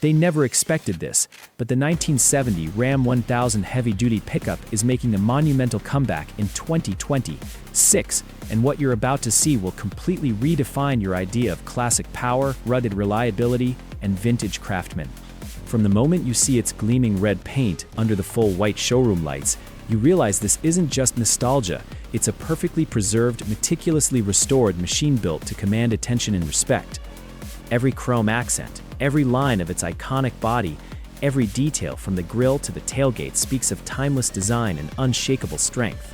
They never expected this, but the 1970 Ram 1000 heavy-duty pickup is making a monumental comeback in 2026, and what you're about to see will completely redefine your idea of classic power, rugged reliability, and vintage craftsman. From the moment you see its gleaming red paint under the full white showroom lights, you realize this isn't just nostalgia, it's a perfectly preserved, meticulously restored machine built to command attention and respect. Every chrome accent, every line of its iconic body, every detail from the grille to the tailgate speaks of timeless design and unshakable strength.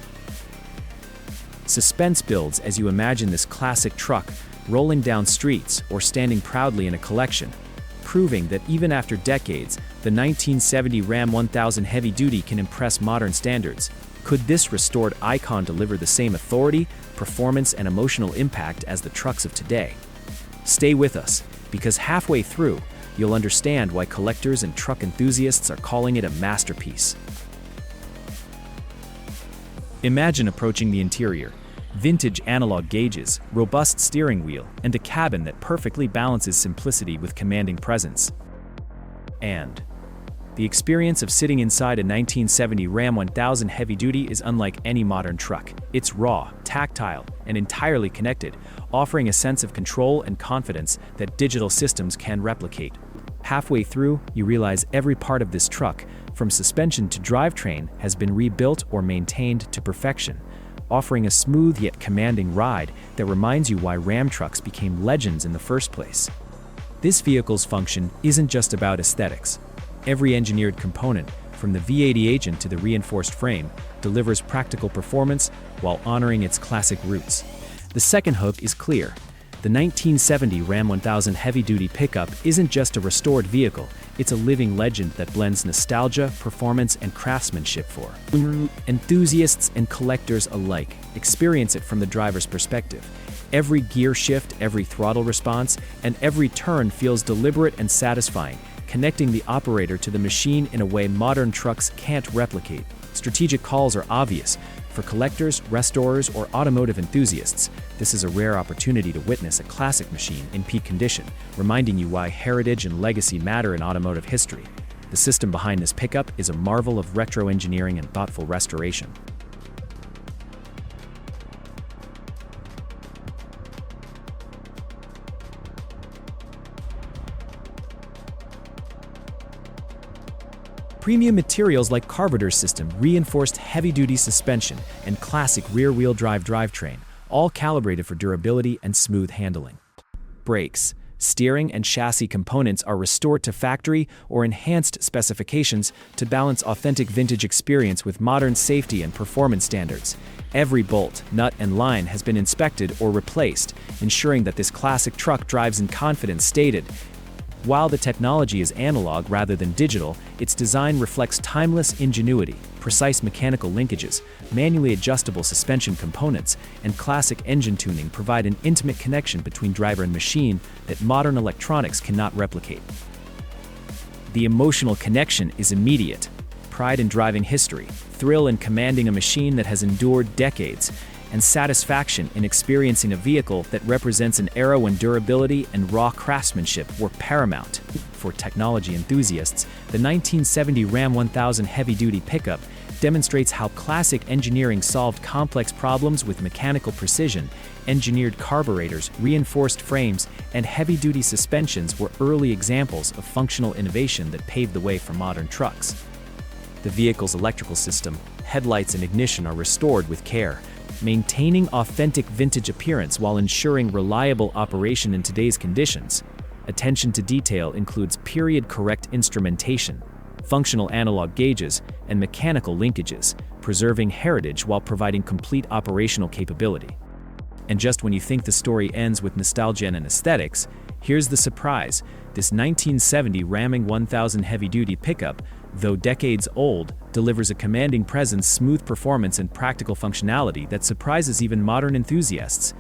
Suspense builds as you imagine this classic truck rolling down streets or standing proudly in a collection, proving that even after decades, the 1970 Ram 1000 Heavy Duty can impress modern standards. Could this restored icon deliver the same authority, performance, and emotional impact as the trucks of today? Stay with us, because halfway through, you'll understand why collectors and truck enthusiasts are calling it a masterpiece. Imagine approaching the interior. Vintage analog gauges, robust steering wheel, and a cabin that perfectly balances simplicity with commanding presence. And the experience of sitting inside a 1970 Ram 1000 Heavy Duty is unlike any modern truck. It's raw, tactile, and entirely connected, offering a sense of control and confidence that digital systems can replicate. Halfway through, you realize every part of this truck, from suspension to drivetrain, has been rebuilt or maintained to perfection, offering a smooth yet commanding ride that reminds you why Ram trucks became legends in the first place. This vehicle's function isn't just about aesthetics. Every engineered component, from the V80 agent to the reinforced frame, delivers practical performance while honoring its classic roots. The second hook is clear. The 1970 Ram 1000 heavy-duty pickup isn't just a restored vehicle, it's a living legend that blends nostalgia, performance, and craftsmanship for enthusiasts and collectors alike. Experience it from the driver's perspective. Every gear shift, every throttle response, and every turn feels deliberate and satisfying, connecting the operator to the machine in a way modern trucks can't replicate. Strategic calls are obvious. For collectors, restorers, or automotive enthusiasts, this is a rare opportunity to witness a classic machine in peak condition, reminding you why heritage and legacy matter in automotive history. The system behind this pickup is a marvel of retro engineering and thoughtful restoration. Premium materials like carburetor system, reinforced heavy-duty suspension, and classic rear-wheel drive drivetrain, all calibrated for durability and smooth handling. Brakes, steering, and chassis components are restored to factory or enhanced specifications to balance authentic vintage experience with modern safety and performance standards. Every bolt, nut, and line has been inspected or replaced, ensuring that this classic truck drives in confidence stated. While the technology is analog rather than digital, its design reflects timeless ingenuity, precise mechanical linkages, manually adjustable suspension components, and classic engine tuning provide an intimate connection between driver and machine that modern electronics cannot replicate. The emotional connection is immediate. Pride in driving history, thrill in commanding a machine that has endured decades, and satisfaction in experiencing a vehicle that represents an era when durability and raw craftsmanship were paramount. For technology enthusiasts, the 1970 Ram 1000 heavy-duty pickup demonstrates how classic engineering solved complex problems with mechanical precision. Engineered carburetors, reinforced frames, and heavy-duty suspensions were early examples of functional innovation that paved the way for modern trucks. The vehicle's electrical system, headlights, and ignition are restored with care, maintaining authentic vintage appearance while ensuring reliable operation in today's conditions. Attention to detail includes period-correct instrumentation, functional analog gauges, and mechanical linkages, preserving heritage while providing complete operational capability. And just when you think the story ends with nostalgia and aesthetics, here's the surprise. This 1970 Ram 1000 heavy-duty pickup, though decades old, delivers a commanding presence, smooth performance, and practical functionality that surprises even modern enthusiasts,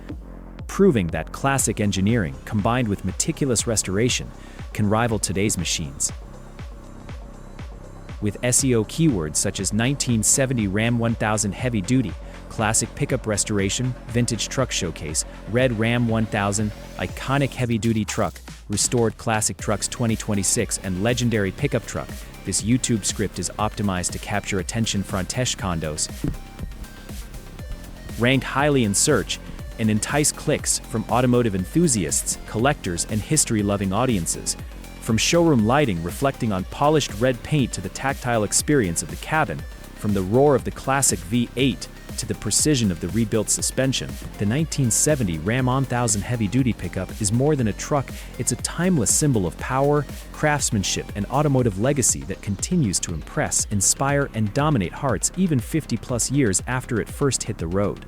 proving that classic engineering, combined with meticulous restoration, can rival today's machines. With SEO keywords such as 1970 Ram 1000 Heavy Duty, Classic Pickup Restoration, Vintage Truck Showcase, Red Ram 1000, Iconic Heavy Duty Truck, Restored Classic Trucks 2026 and Legendary Pickup Truck. This YouTube script is optimized to capture attention Frontesh condos. Ranked highly in search and entice clicks from automotive enthusiasts, collectors, and history-loving audiences. From showroom lighting reflecting on polished red paint to the tactile experience of the cabin, from the roar of the classic V8 to the precision of the rebuilt suspension, the 1970 Ram 1000 heavy-duty pickup is more than a truck, it's a timeless symbol of power, craftsmanship, and automotive legacy that continues to impress, inspire, and dominate hearts even 50-plus years after it first hit the road.